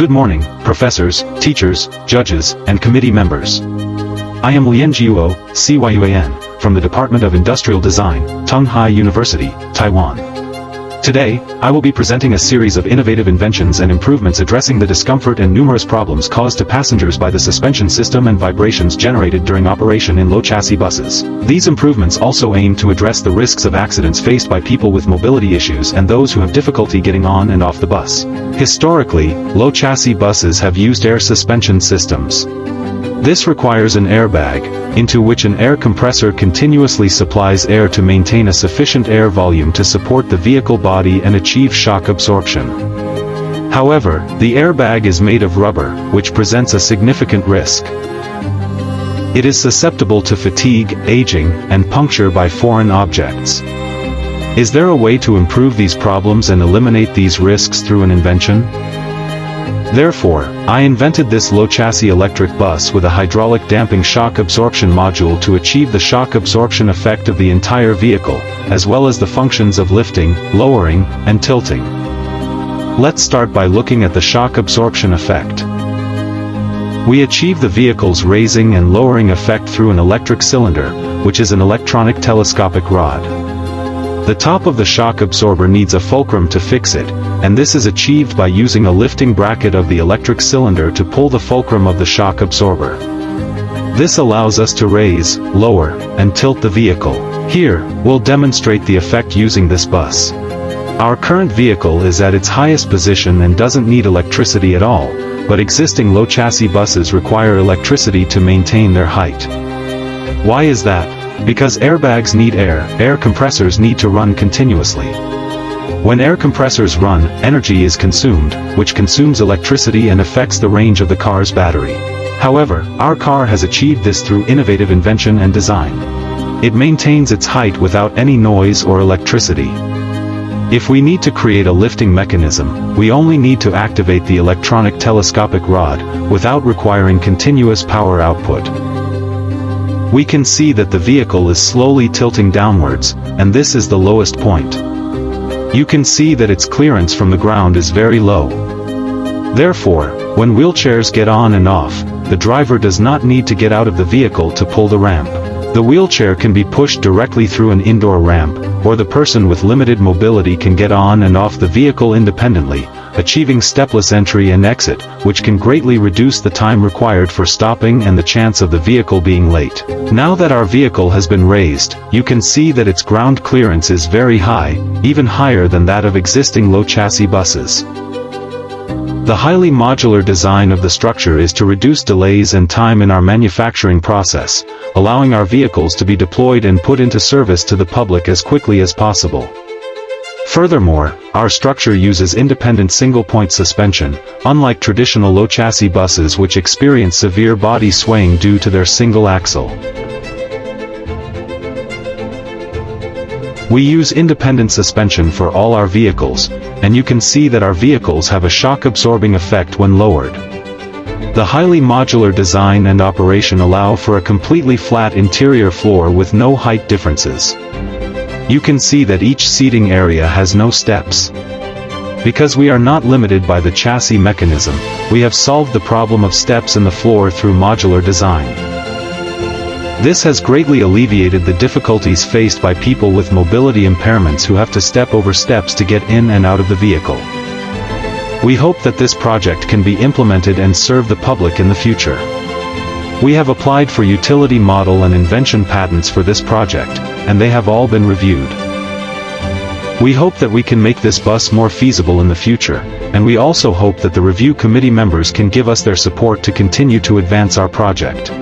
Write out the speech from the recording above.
Good morning, professors, teachers, judges, and committee members. I am WingsFu, CYUAN, from the Department of Industrial Design, Tunghai University, Taiwan. Today, I will be presenting a series of innovative inventions and improvements addressing the discomfort and numerous problems caused to passengers by the suspension system and vibrations generated during operation in low-chassis buses. These improvements also aim to address the risks of accidents faced by people with mobility issues and those who have difficulty getting on and off the bus. Historically, low-chassis buses have used air suspension systems. This requires an airbag, into which an air compressor continuously supplies air to maintain a sufficient air volume to support the vehicle body and achieve shock absorption. However, the airbag is made of rubber, which presents a significant risk. It is susceptible to fatigue, aging, and puncture by foreign objects. Is there a way to improve these problems and eliminate these risks through an invention? Therefore, I invented this low-chassis electric bus with a hydraulic damping shock absorption module to achieve the shock absorption effect of the entire vehicle, as well as the functions of lifting, lowering, and tilting. Let's start by looking at the shock absorption effect. We achieve the vehicle's raising and lowering effect through an electric cylinder, which is an electronic telescopic rod. The top of the shock absorber needs a fulcrum to fix it, and this is achieved by using a lifting bracket of the electric cylinder to pull the fulcrum of the shock absorber. This allows us to raise, lower, and tilt the vehicle. Here, we'll demonstrate the effect using this bus. Our current vehicle is at its highest position and doesn't need electricity at all, but existing low-chassis buses require electricity to maintain their height. Why is that? Because airbags need air compressors need to run continuously. When air compressors run, energy is consumed, which consumes electricity and affects the range of the car's battery. However, our car has achieved this through innovative invention and design. It maintains its height without any noise or electricity. If we need to create a lifting mechanism, we only need to activate the electronic telescopic rod, without requiring continuous power output. We can see that the vehicle is slowly tilting downwards, and this is the lowest point. You can see that its clearance from the ground is very low. Therefore, when wheelchairs get on and off, the driver does not need to get out of the vehicle to pull the ramp. The wheelchair can be pushed directly through an indoor ramp, or the person with limited mobility can get on and off the vehicle independently, achieving stepless entry and exit, which can greatly reduce the time required for stopping and the chance of the vehicle being late. Now that our vehicle has been raised, you can see that its ground clearance is very high, even higher than that of existing low-chassis buses. The highly modular design of the structure is to reduce delays and time in our manufacturing process, allowing our vehicles to be deployed and put into service to the public as quickly as possible. Furthermore, our structure uses independent single-point suspension, unlike traditional low-chassis buses which experience severe body swaying due to their single axle. We use independent suspension for all our vehicles, and you can see that our vehicles have a shock-absorbing effect when lowered. The highly modular design and operation allow for a completely flat interior floor with no height differences. You can see that each seating area has no steps. Because we are not limited by the chassis mechanism, we have solved the problem of steps in the floor through modular design. This has greatly alleviated the difficulties faced by people with mobility impairments who have to step over steps to get in and out of the vehicle. We hope that this project can be implemented and serve the public in the future. We have applied for utility model and invention patents for this project, and they have all been reviewed. We hope that we can make this bus more feasible in the future, and we also hope that the review committee members can give us their support to continue to advance our project.